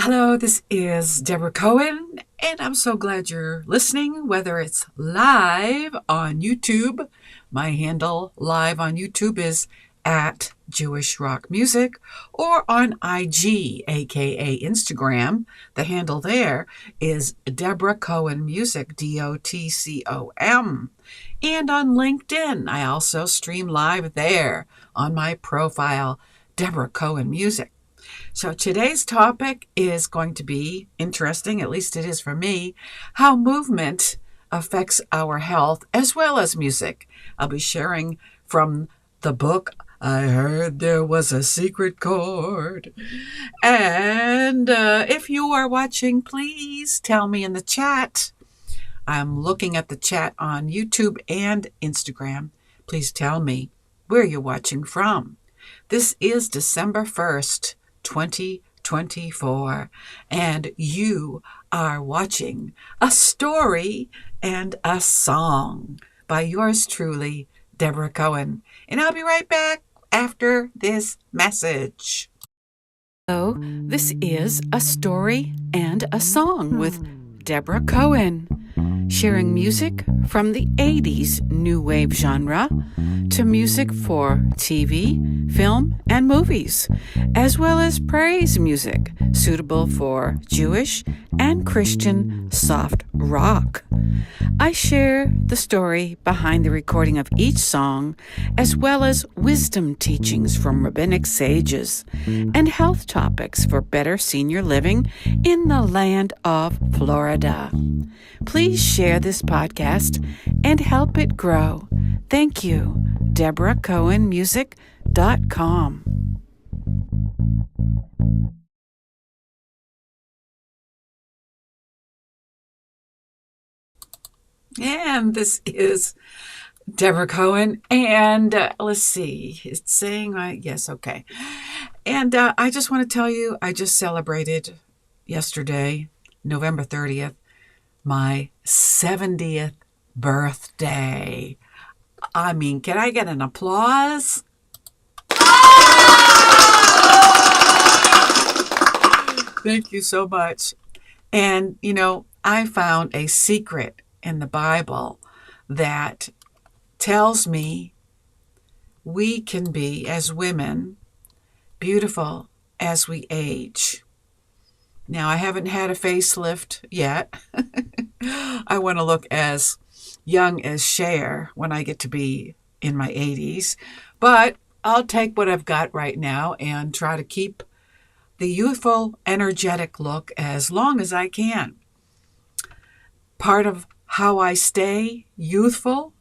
Hello, this is Debra Cohen, and I'm so glad you're listening, whether it's live on YouTube. My handle live on YouTube is at Jewish Rock Music, or on IG, aka Instagram. The handle there is Debra Cohen Music, DOTCOM. And on LinkedIn, I also stream live there on my profile, Debra Cohen Music. So today's topic is going to be interesting, at least it is for me, how movement affects our health as well as music. I'll be sharing from the book, I Heard There Was a Secret Chord. And if you are watching, please tell me in the chat. I'm looking at the chat on YouTube and Instagram. Please tell me where you're watching from. This is December 1st. 2024, and you are watching A Story and a Song by yours truly, Debra Cohen. And I'll be right back after this message. So, this is A Story and a Song with Debra Cohen, sharing music from the 80s new wave genre to music for TV, film, and movies, as well as praise music suitable for Jewish and Christian soft rock. I share the story behind the recording of each song, as well as wisdom teachings from rabbinic sages and health topics for better senior living in the land of Florida. Please share this podcast and help it grow. Thank you. DebraCohenMusic.com. And this is Debra Cohen, and let's see, it's saying, yes, okay. And I just want to tell you, I just celebrated yesterday, November 30th, my 70th birthday. I mean, can I get an applause? Thank you so much. And, I found a secret in the Bible that tells me we can be, as women, beautiful as we age. Now, I haven't had a facelift yet. I want to look as young as Cher when I get to be in my 80s. But I'll take what I've got right now and try to keep the youthful, energetic look as long as I can. Part of how I stay youthful,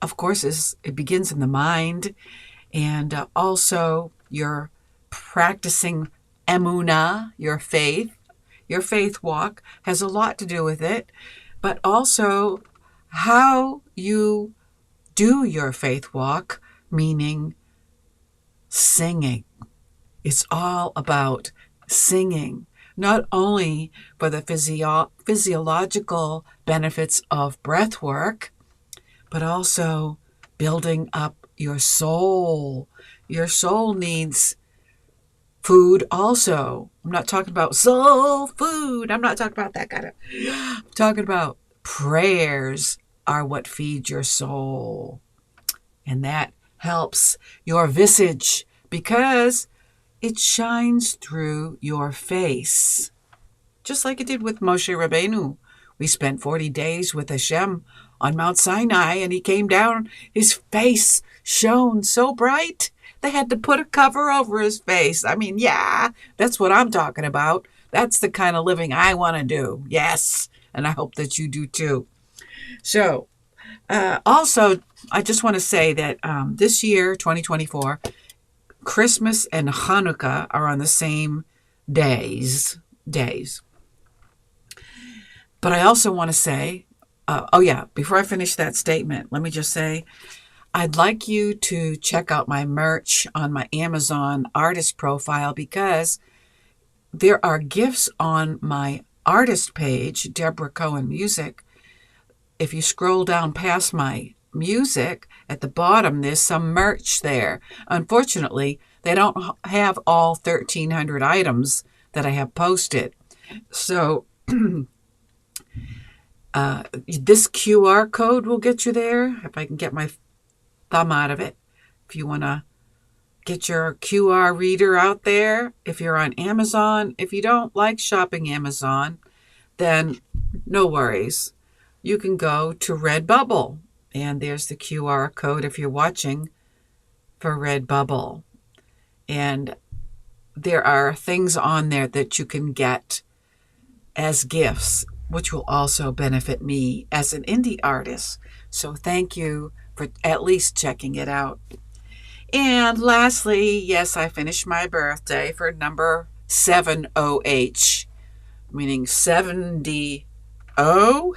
of course, it begins in the mind. And also you're practicing emunah, your faith. Your faith walk has a lot to do with it, but also how you do your faith walk, meaning singing. It's all about singing, not only for the physiological benefits of breath work, but also building up your soul. Your soul needs food also. I'm not talking about soul food. I'm not talking about that kind of. I'm talking about prayers are what feed your soul. And that helps your visage because it shines through your face. Just like it did with Moshe Rabbeinu. We spent 40 days with Hashem on Mount Sinai, and he came down. His face shone so bright. They had to put a cover over his face. I mean, yeah, that's what I'm talking about. That's the kind of living I want to do. Yes, and I hope that you do too. So, also, I just want to say that this year, 2024, Christmas and Hanukkah are on the same days. But I also want to say, before I finish that statement, let me just say, I'd like you to check out my merch on my Amazon artist profile because there are gifts on my artist page, Debra Cohen Music. If you scroll down past my music, at the bottom, there's some merch there. Unfortunately, they don't have all 1,300 items that I have posted. So this QR code will get you there, if I can get my thumb out of it. If you want to get your QR reader out there, if you're on Amazon. If you don't like shopping Amazon, then no worries. You can go to Redbubble, and there's the QR code if you're watching for Redbubble. And there are things on there that you can get as gifts, which will also benefit me as an indie artist. So thank you for at least checking it out. And lastly, yes, I finished my birthday for number 70H, meaning 70. But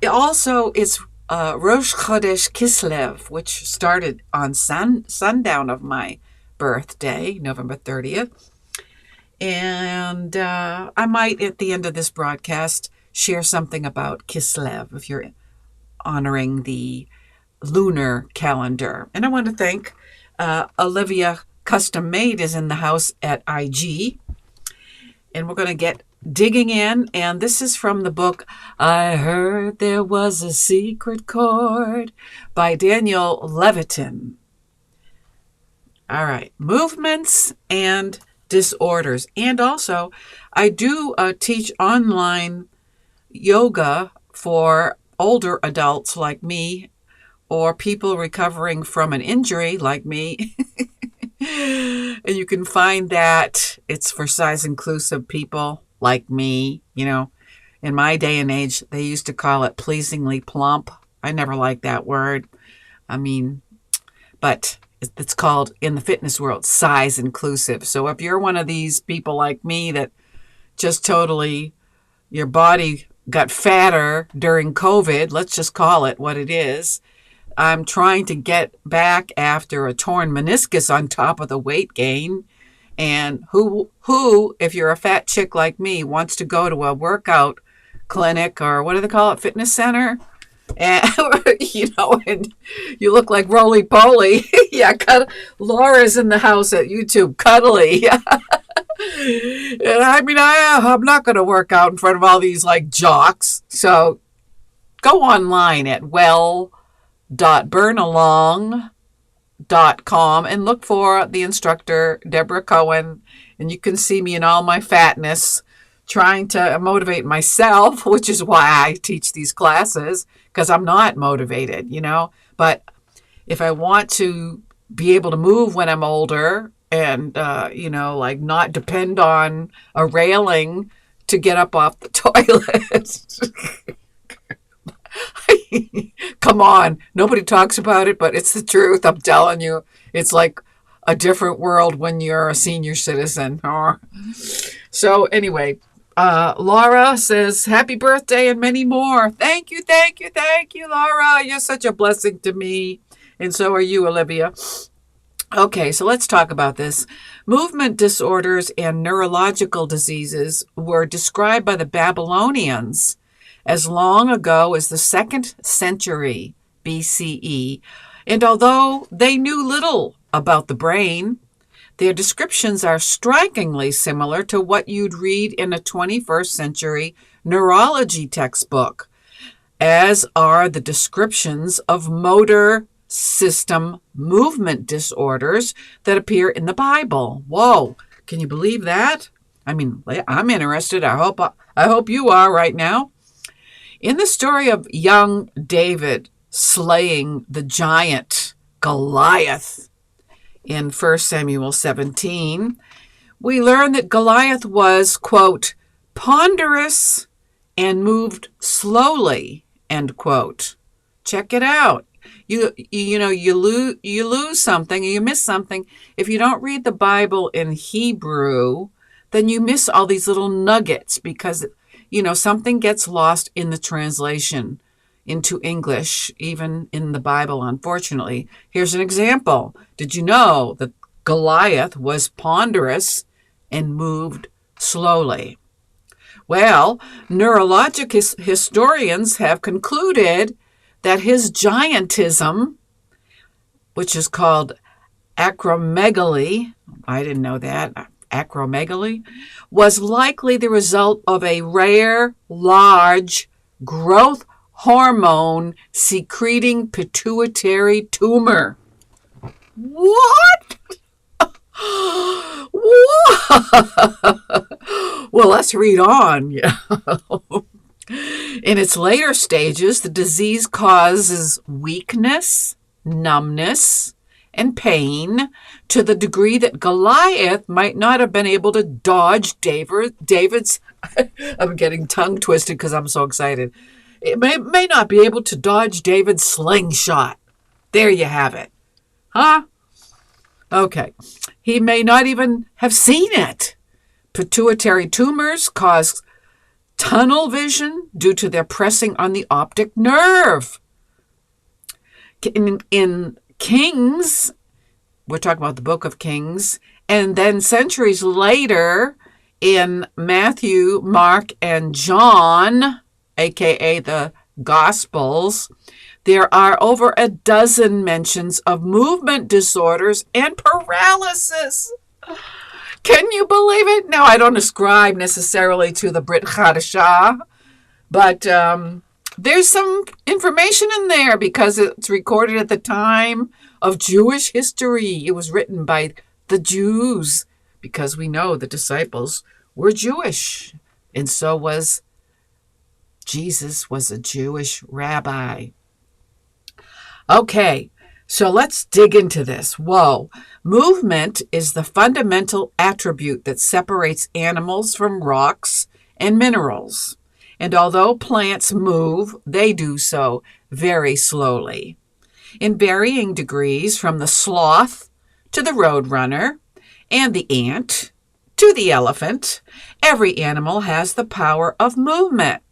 also it's Rosh Chodesh Kislev, which started on sundown of my birthday, November 30th. And I might, at the end of this broadcast, share something about Kislev if you're honoring the lunar calendar. And I want to thank Olivia Custom Made is in the house at IG. And we're going to get digging in. And this is from the book, I Heard There Was a Secret Chord by Daniel Levitin. All right. Movements and disorders. And also, I do teach online yoga for older adults like me, or people recovering from an injury like me. And you can find that it's for size inclusive people like me. You know, in my day and age, they used to call it pleasingly plump. I never liked that word. I mean, but it's called in the fitness world size inclusive. So if you're one of these people like me that just totally, your body got fatter during COVID, let's just call it what it is. I'm trying to get back after a torn meniscus on top of the weight gain. And who, if you're a fat chick like me, wants to go to a workout clinic or what do they call it, fitness center? And, you know, and you look like roly-poly. Yeah, Laura's in the house at YouTube, cuddly. And I mean, I'm not going to work out in front of all these, like, jocks. So go online at well.burnalong.com and look for the instructor, Debra Cohen. And you can see me in all my fatness, trying to motivate myself, which is why I teach these classes, because I'm not motivated, you know. But if I want to be able to move when I'm older and, you know, like not depend on a railing to get up off the toilet. Come on. Nobody talks about it, but it's the truth. I'm telling you, it's like a different world when you're a senior citizen. So anyway, Laura says, happy birthday and many more. Thank you, Laura. You're such a blessing to me. And so are you, Olivia. Okay, so let's talk about this. Movement disorders and neurological diseases were described by the Babylonians as long ago as the 2nd century BCE. And although they knew little about the brain, their descriptions are strikingly similar to what you'd read in a 21st century neurology textbook, as are the descriptions of motor system movement disorders that appear in the Bible. Whoa, can you believe that? I mean, I'm interested. I hope you are right now. In the story of young David slaying the giant Goliath in 1 Samuel 17, we learn that Goliath was, quote, ponderous and moved slowly, end quote. Check it out. You lose something, you miss something. If you don't read the Bible in Hebrew, then you miss all these little nuggets because, you know, something gets lost in the translation into English, even in the Bible, unfortunately. Here's an example. Did you know that Goliath was ponderous and moved slowly? Well, neurologic historians have concluded that his giantism, which is called acromegaly, I didn't know that. acromegaly, was likely the result of a rare, large, growth hormone secreting pituitary tumor. What? What? Well, let's read on. In its later stages, the disease causes weakness, numbness, and pain to the degree that Goliath might not have been able to dodge David's I'm getting tongue twisted because I'm so excited. It may not be able to dodge David's slingshot. There you have it. Huh? Okay. He may not even have seen it. Pituitary tumors cause tunnel vision due to their pressing on the optic nerve. In Kings, we're talking about the book of Kings, and then centuries later in Matthew, Mark, and John, aka the Gospels, there are over a dozen mentions of movement disorders and paralysis. Can you believe it? Now, I don't ascribe necessarily to the Brit Chadashah, but there's some information in there because it's recorded at the time of Jewish history. It was written by the Jews because we know the disciples were Jewish, and so was Jesus was a Jewish rabbi. Okay, so let's dig into this. Whoa. Movement is the fundamental attribute that separates animals from rocks and minerals. And although plants move, they do so very slowly. In varying degrees, from the sloth to the roadrunner and the ant to the elephant, every animal has the power of movement,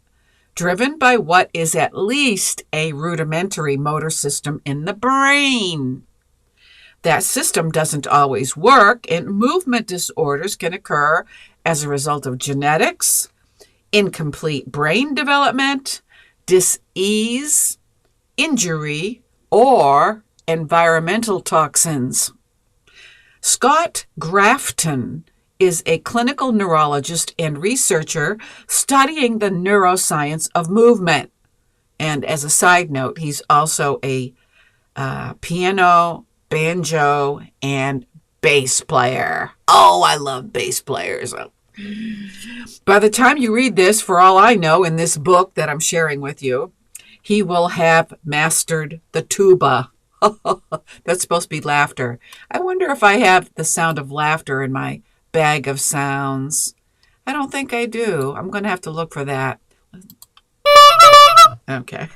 driven by what is at least a rudimentary motor system in the brain. That system doesn't always work, and movement disorders can occur as a result of genetics, incomplete brain development, dis-ease, injury, or environmental toxins. Scott Grafton is a clinical neurologist and researcher studying the neuroscience of movement. And as a side note, he's also a piano, banjo, and bass player. Oh, I love bass players. By the time you read this, for all I know, in this book that I'm sharing with you, he will have mastered the tuba. That's supposed to be laughter. I wonder if I have the sound of laughter in my bag of sounds. I don't think I do. I'm going to have to look for that. Okay.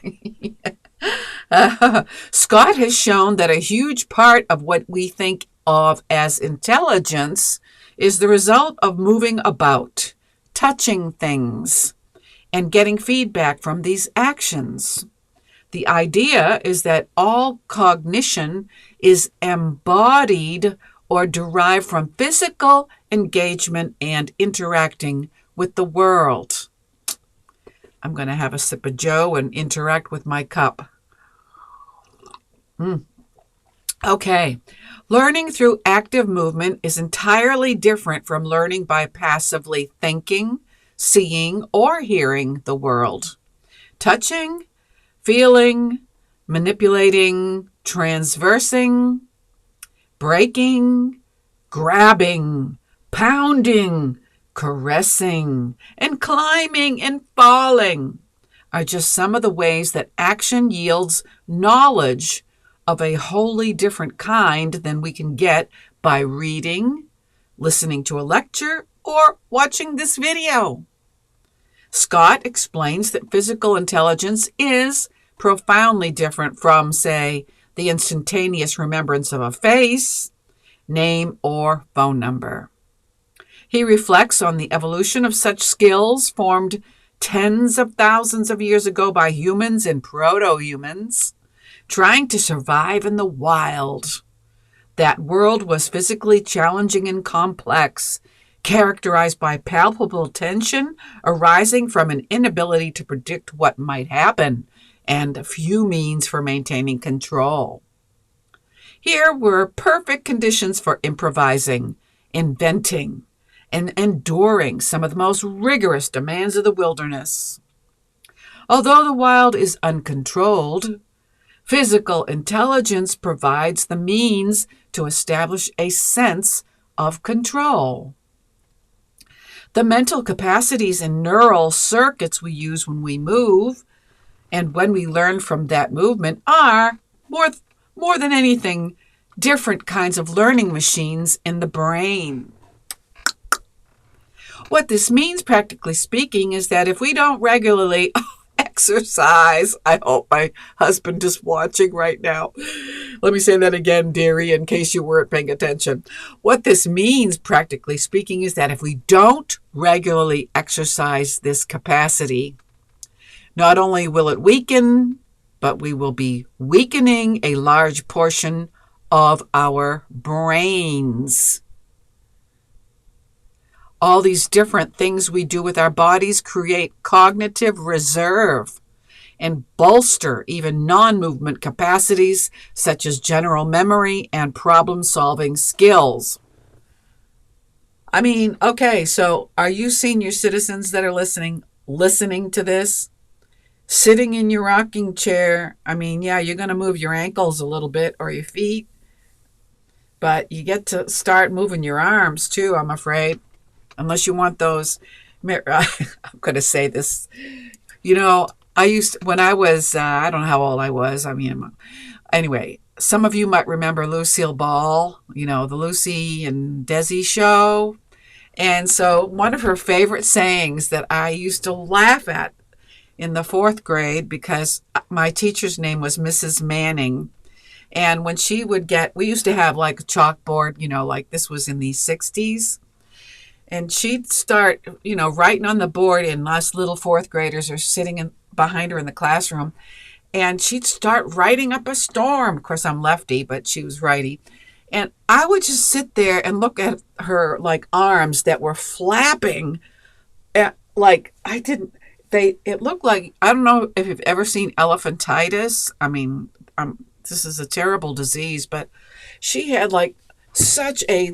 Scott has shown that a huge part of what we think of as intelligence is the result of moving about, touching things, and getting feedback from these actions. The idea is that all cognition is embodied or derived from physical engagement and interacting with the world. I'm going to have a sip of Joe and interact with my cup. Okay. Learning through active movement is entirely different from learning by passively thinking, seeing, or hearing the world. Touching, feeling, manipulating, transversing, breaking, grabbing, pounding, caressing, and climbing and falling are just some of the ways that action yields knowledge of a wholly different kind than we can get by reading, listening to a lecture, or watching this video. Scott explains that physical intelligence is profoundly different from, say, the instantaneous remembrance of a face, name, or phone number. He reflects on the evolution of such skills formed tens of thousands of years ago by humans and proto-humans, trying to survive in the wild. That world was physically challenging and complex, characterized by palpable tension arising from an inability to predict what might happen and few means for maintaining control. Here were perfect conditions for improvising, inventing, and enduring some of the most rigorous demands of the wilderness. Although the wild is uncontrolled, physical intelligence provides the means to establish a sense of control. The mental capacities and neural circuits we use when we move and when we learn from that movement are, more than anything, different kinds of learning machines in the brain. What this means, practically speaking, is that if we don't regularly exercise, I hope my husband is watching right now. Let me say that again, dearie, in case you weren't paying attention. What this means, practically speaking, is that if we don't regularly exercise this capacity, not only will it weaken, but we will be weakening a large portion of our brains. All these different things we do with our bodies create cognitive reserve and bolster even non-movement capacities such as general memory and problem-solving skills. I mean, okay, so are you senior citizens that are listening to this? Sitting in your rocking chair, I mean, yeah, you're going to move your ankles a little bit or your feet, but you get to start moving your arms too, I'm afraid. Unless you want those, I'm going to say this, when I was, I don't know how old I was. Anyway, some of you might remember Lucille Ball, the Lucy and Desi show. And so one of her favorite sayings that I used to laugh at in the 4th grade, because my teacher's name was Mrs. Manning. And when she would we used to have like a chalkboard, like this was in the 60s. And she'd start, writing on the board, and us little 4th graders are sitting behind her in the classroom. And she'd start writing up a storm. Of course, I'm lefty, but she was righty. And I would just sit there and look at her like arms that were flapping. It looked like, I don't know if you've ever seen elephantitis. I mean, this is a terrible disease, but she had like such a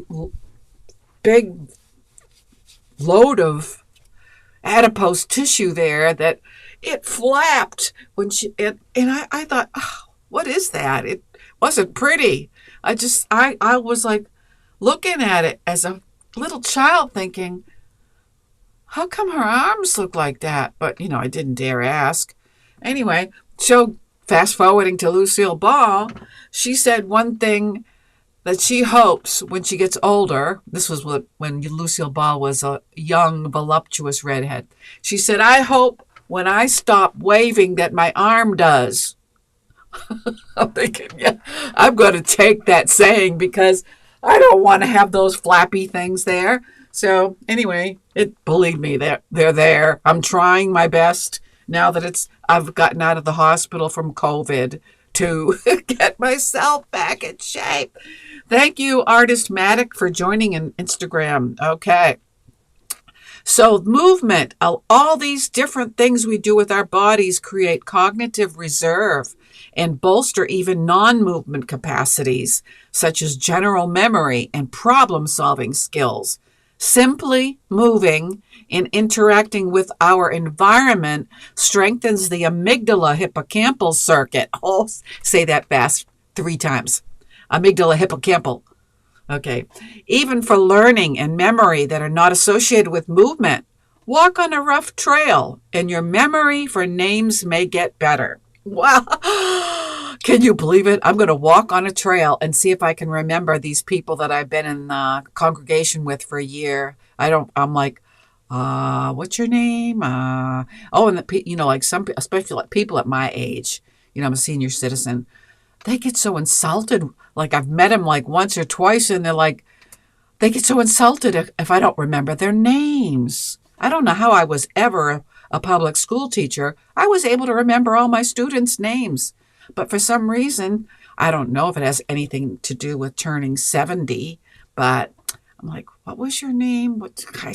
big load of adipose tissue there that it flapped when I thought, oh, what is that? It wasn't pretty. I was like looking at it as a little child thinking, how come her arms look like that? But, I didn't dare ask. Anyway, so fast forwarding to Lucille Ball, she said one thing that she hopes when she gets older. This was when Lucille Ball was a young, voluptuous redhead. She said, I hope when I stop waving that my arm does. I'm thinking, yeah, I'm going to take that saying because I don't want to have those flappy things there. So anyway, believe me, they're there. I'm trying my best now that I've gotten out of the hospital from COVID to get myself back in shape. Thank you, Artist Maddock, for joining in Instagram. Okay. So movement, all these different things we do with our bodies create cognitive reserve and bolster even non-movement capacities, such as general memory and problem-solving skills. Simply moving and interacting with our environment strengthens the amygdala hippocampal circuit. Oh, say that fast 3 times. Amygdala hippocampal. Okay. Even for learning and memory that are not associated with movement, walk on a rough trail and your memory for names may get better. Wow. Can you believe it? I'm going to walk on a trail and see if I can remember these people that I've been in the congregation with for a year. I'm like, what's your name? And like especially like people at my age, I'm a senior citizen. They get so insulted. Like I've met them like once or twice and they get so insulted if I don't remember their names. I don't know how I was ever a public school teacher. I was able to remember all my students' names. But for some reason, I don't know if it has anything to do with turning 70, but I'm like, what was your name?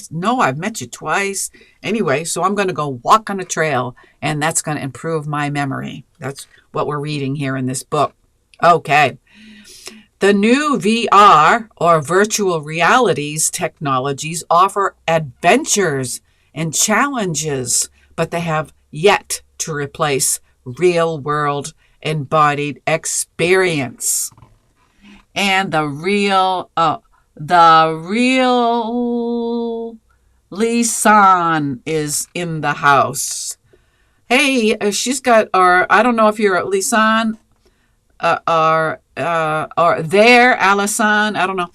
No, I've met you twice. Anyway, so I'm going to go walk on a trail, and that's going to improve my memory. That's what we're reading here in this book. Okay. The new VR, or virtual realities technologies, offer adventures and challenges, but they have yet to replace real-world embodied experience. And the real Lisan is in the house. Hey, she's got, or I don't know if you're at Lisan or there, Alison, I don't know.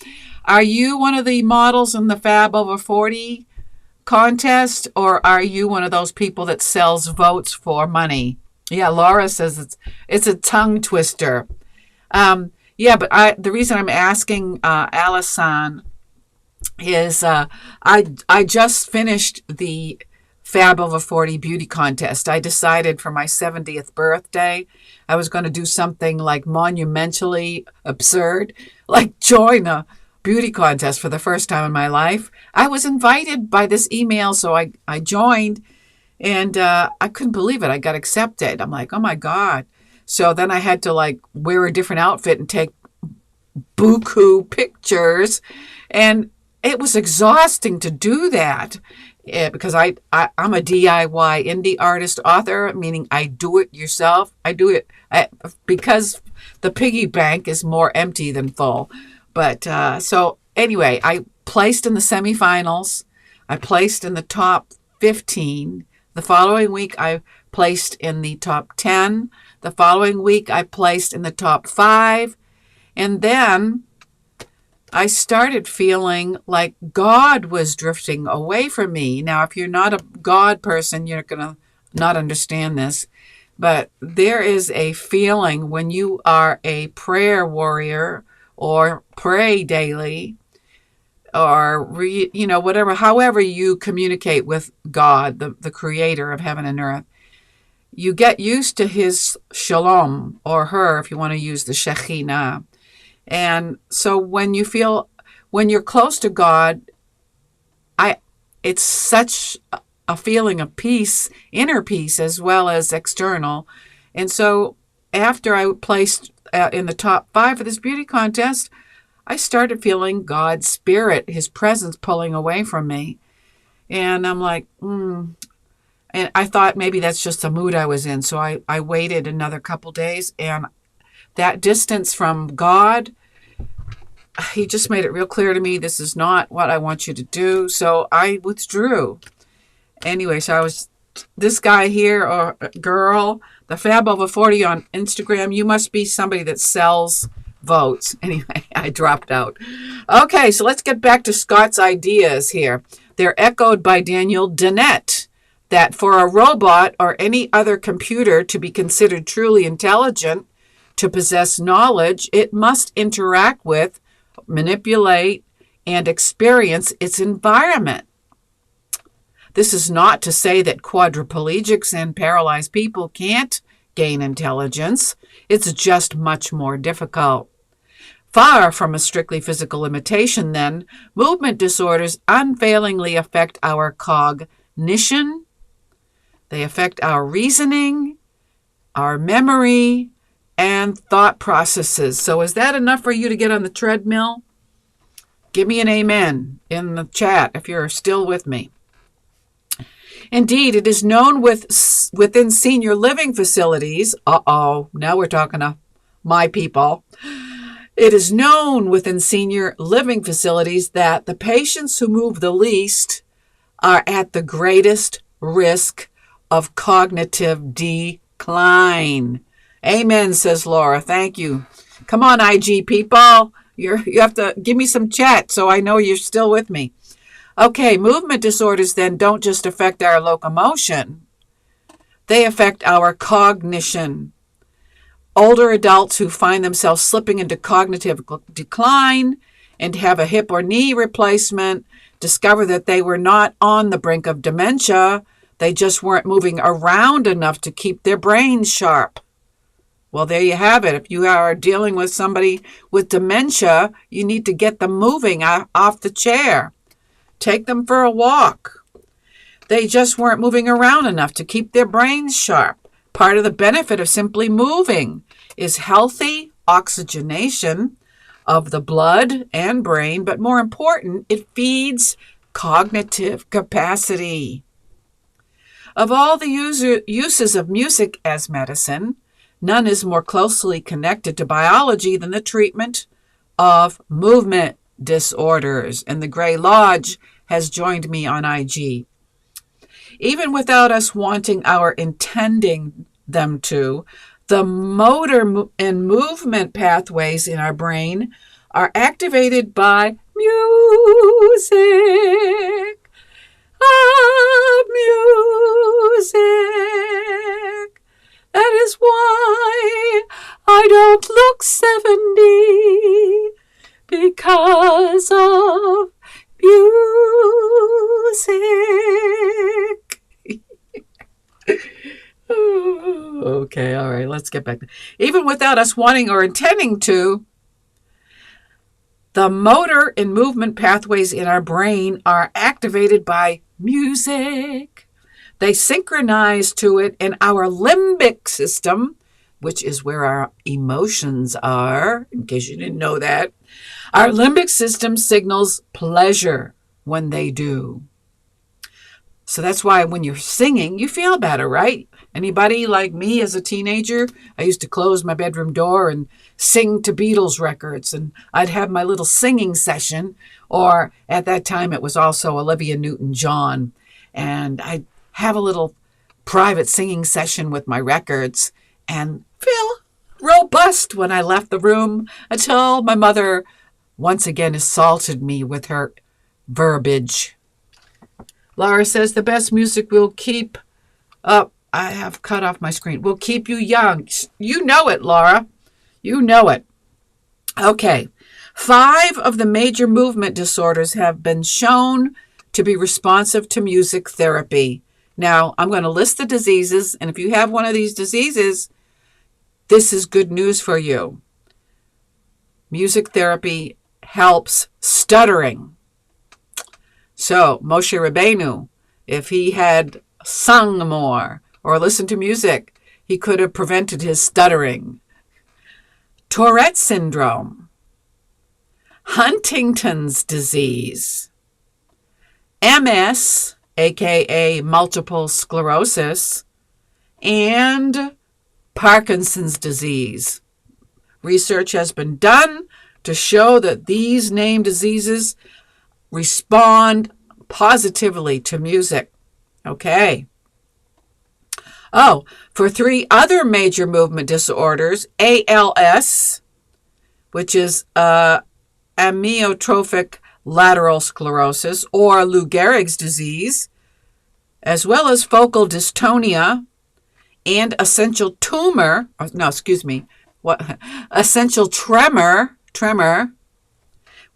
Are you one of the models in the Fab Over 40 contest, or are you one of those people that sells votes for money? Yeah, Laura says it's a tongue twister. Yeah, but the reason I'm asking Alison is I just finished the Fab Over 40 beauty contest. I decided for my 70th birthday I was going to do something like monumentally absurd, like join a beauty contest for the first time in my life. I was invited by this email, so I joined, and I couldn't believe it. I got accepted. I'm like, oh my God. So then I had to like wear a different outfit and take buku pictures, and it was exhausting to do that. Because I'm a DIY indie artist author, meaning I do it yourself. I do it because the piggy bank is more empty than full. But so anyway, I placed in the semifinals. I placed in the top 15. The following week, I placed in the top 10. The following week, I placed in the top 5. And then I started feeling like God was drifting away from me. Now, if you're not a God person, you're going to not understand this. But there is a feeling when you are a prayer warrior or pray daily or, whatever, however you communicate with God, the creator of heaven and earth, you get used to his shalom, or her, if you want to use the Shekhinah. And so when you're close to God, it's such a feeling of peace, inner peace as well as external. And so after I placed in the top 5 for this beauty contest, I started feeling God's spirit, his presence pulling away from me. And I'm like, And I thought maybe that's just the mood I was in. So I waited another couple days, and that distance from God, he just made it real clear to me, this is not what I want you to do. So I withdrew. Anyway, so I was, this guy here, or girl, the Fab Over 40 on Instagram, you must be somebody that sells votes. Anyway, I dropped out. Okay, so let's get back to Scott's ideas here. They're echoed by Daniel Dennett, that for a robot or any other computer to be considered truly intelligent, to possess knowledge, it must interact with, manipulate, and experience its environment. This is not to say that quadriplegics and paralyzed people can't gain intelligence. It's just much more difficult. Far from a strictly physical limitation, then, movement disorders unfailingly affect our cognition. They affect our reasoning, our memory, and thought processes. So is that enough for you to get on the treadmill? Give me an amen in the chat if you're still with me. Indeed, it is known within senior living facilities. Now we're talking to my people. It is known within senior living facilities that the patients who move the least are at the greatest risk of cognitive decline. Amen, says Laura. Thank you. Come on, IG people. You have to give me some chat so I know you're still with me. Okay, movement disorders then don't just affect our locomotion. They affect our cognition. Older adults who find themselves slipping into cognitive decline and have a hip or knee replacement discover that they were not on the brink of dementia. They just weren't moving around enough to keep their brains sharp. Well, there you have it. If you are dealing with somebody with dementia, you need to get them moving off the chair. Take them for a walk. They just weren't moving around enough to keep their brains sharp. Part of the benefit of simply moving is healthy oxygenation of the blood and brain, but more important, it feeds cognitive capacity. Of all the uses of music as medicine, none is more closely connected to biology than the treatment of movement disorders. And the Gray Lodge has joined me on IG. Even without us wanting or intending them to, the motor and movement pathways in our brain are activated by music. Music. That is why I don't look 70, because of music. Okay, all right, let's get back. Even without us wanting or intending to, the motor and movement pathways in our brain are activated by music. They synchronize to it, and our limbic system, which is where our emotions are, in case you didn't know that, our limbic system signals pleasure when they do. So that's why when you're singing, you feel better, right? Anybody like me as a teenager? I used to close my bedroom door and sing to Beatles records, and I'd have my little singing session, or at that time it was also Olivia Newton-John, and I'd have a little private singing session with my records and feel robust when I left the room until my mother once again assaulted me with her verbiage. Laura says the best music will keep up. I have cut off my screen. Will keep you young. You know it, Laura. You know it. Okay. 5 of the major movement disorders have been shown to be responsive to music therapy. Now, I'm going to list the diseases, and if you have one of these diseases, this is good news for you. Music therapy helps stuttering. So, Moshe Rabbeinu, if he had sung more or listened to music, he could have prevented his stuttering. Tourette syndrome, Huntington's disease, MS, aka multiple sclerosis, and Parkinson's disease. Research has been done to show that these named diseases respond positively to music. Okay. Oh, for 3 other major movement disorders, ALS, which is amyotrophic lateral sclerosis, or Lou Gehrig's disease, as well as focal dystonia and essential tremor,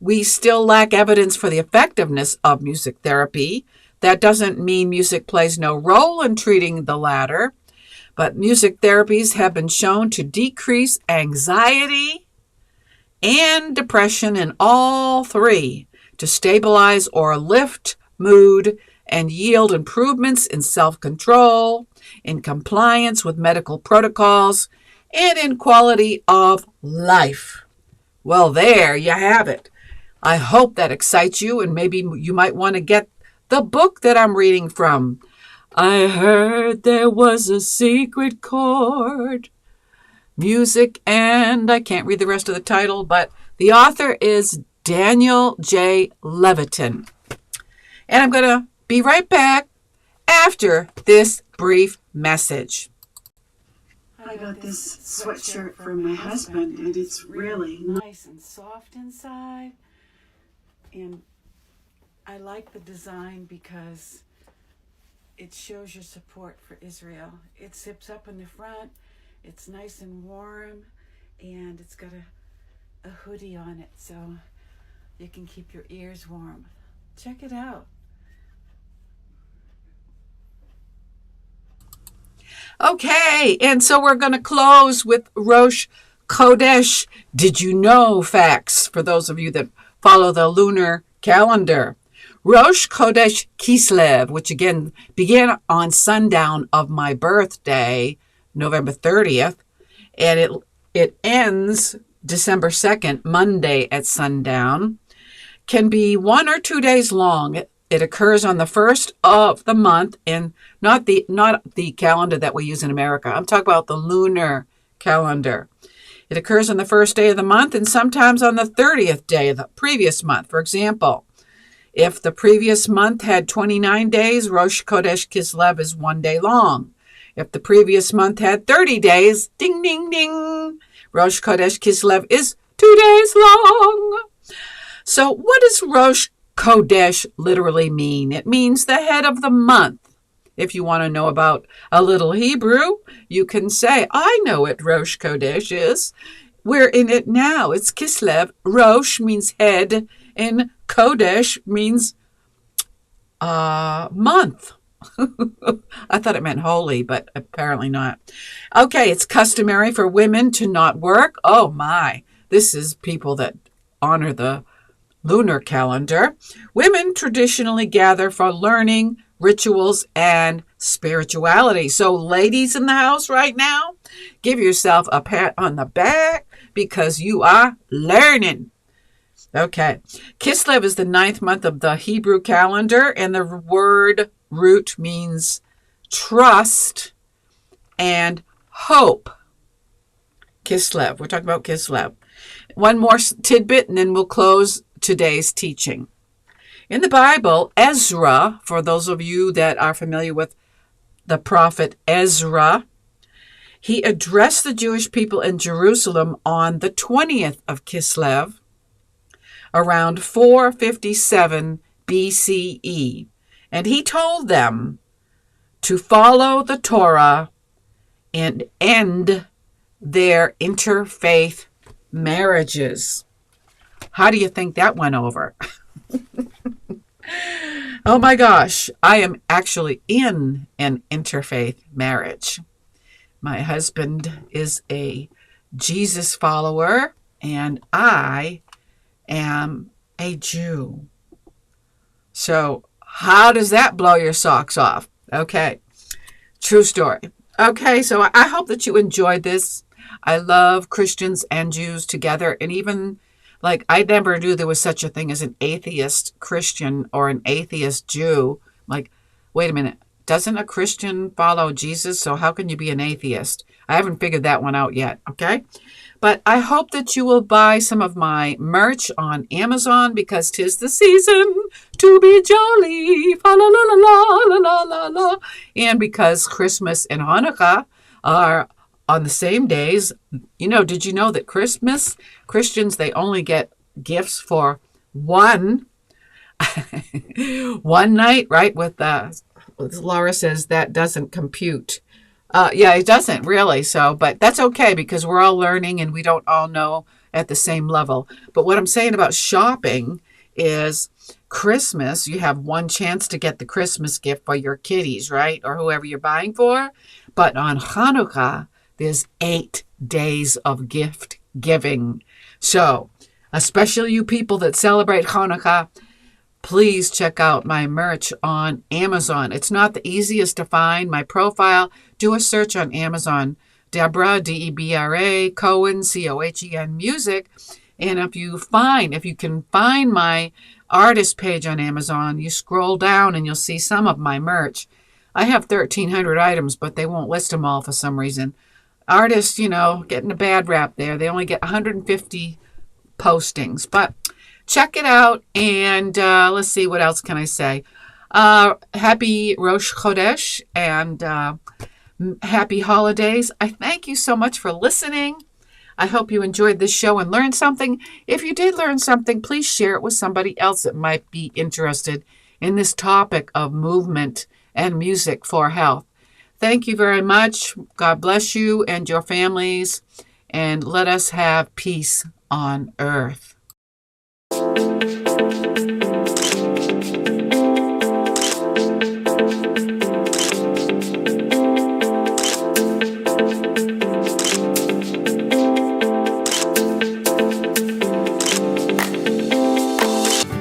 we still lack evidence for the effectiveness of music therapy. That doesn't mean music plays no role in treating the latter, but music therapies have been shown to decrease anxiety and depression in all 3, to stabilize or lift mood and yield improvements in self-control, in compliance with medical protocols, and in quality of life. Well, there you have it. I hope that excites you, and maybe you might want to get the book that I'm reading from. I heard there was a secret chord. Music, and I can't read the rest of the title, but the author is Daniel J. Levitin. And I'm going to be right back after this brief message. I got this sweatshirt from my husband, and it's really nice and soft inside. And I like the design because it shows your support for Israel. It zips up in the front. It's nice and warm, and it's got a hoodie on it so you can keep your ears warm. Check it out. Okay, and so we're going to close with Rosh Chodesh Did You Know facts for those of you that follow the lunar calendar. Rosh Chodesh Kislev, which again began on sundown of my birthday, November 30th, and it ends December 2nd, Monday at sundown, can be 1 or 2 days long. It occurs on the first of the month, and not the calendar that we use in America. I'm talking about the lunar calendar. It occurs on the first day of the month and sometimes on the 30th day of the previous month. For example, if the previous month had 29 days, Rosh Chodesh Kislev is 1 day long. If the previous month had 30 days, ding, ding, ding, Rosh Chodesh Kislev is 2 days long. So what does Rosh Chodesh literally mean? It means the head of the month. If you want to know about a little Hebrew, you can say, I know what Rosh Chodesh is. We're in it now. It's Kislev. Rosh means head, and Chodesh means month. I thought it meant holy, but apparently not. Okay, it's customary for women to not work. Oh my, this is people that honor the lunar calendar. Women traditionally gather for learning, rituals, and spirituality. So ladies in the house right now, give yourself a pat on the back because you are learning. Okay. Kislev is the 9th month of the Hebrew calendar, and the word root means trust and hope. Kislev. We're talking about Kislev. One more tidbit, and then we'll close today's teaching. In the Bible, Ezra, for those of you that are familiar with the prophet Ezra, he addressed the Jewish people in Jerusalem on the 20th of Kislev, around 457 BCE. And he told them to follow the Torah and end their interfaith marriages. How do you think that went over? Oh my gosh, I am actually in an interfaith marriage. My husband is a Jesus follower, and I am a Jew. So how does that blow your socks off? Okay, true story. Okay, so I hope that you enjoyed this. I love Christians and Jews together, and even I never knew there was such a thing as an atheist Christian or an atheist Jew. Wait a minute, doesn't a Christian follow Jesus? So how can you be an atheist? I haven't figured that one out yet, okay? But I hope that you will buy some of my merch on Amazon because 'tis the season to be jolly. Fa la la la la la la la. And because Christmas and Hanukkah are on the same days. Did you know that Christians, they only get gifts for one night, right? With Laura says that doesn't compute. Yeah, it doesn't really. So, but that's okay because we're all learning and we don't all know at the same level. But what I'm saying about shopping is Christmas, you have one chance to get the Christmas gift for your kiddies, right? Or whoever you're buying for. But on Hanukkah, there's 8 days of gift giving. So, especially you people that celebrate Hanukkah, please check out my merch on Amazon. It's not the easiest to find. My profile, do a search on Amazon. Debra, Debra, Cohen, Cohen, music. And if you can find my artist page on Amazon, you scroll down and you'll see some of my merch. I have 1,300 items, but they won't list them all for some reason. Artists, getting a bad rap there. They only get 150 postings. But check it out, and let's see, what else can I say? Happy Rosh Chodesh, and happy holidays. I thank you so much for listening. I hope you enjoyed this show and learned something. If you did learn something, please share it with somebody else that might be interested in this topic of movement and music for health. Thank you very much. God bless you and your families, and let us have peace on earth.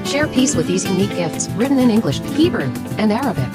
Share peace with these unique gifts, written in English, Hebrew, and Arabic.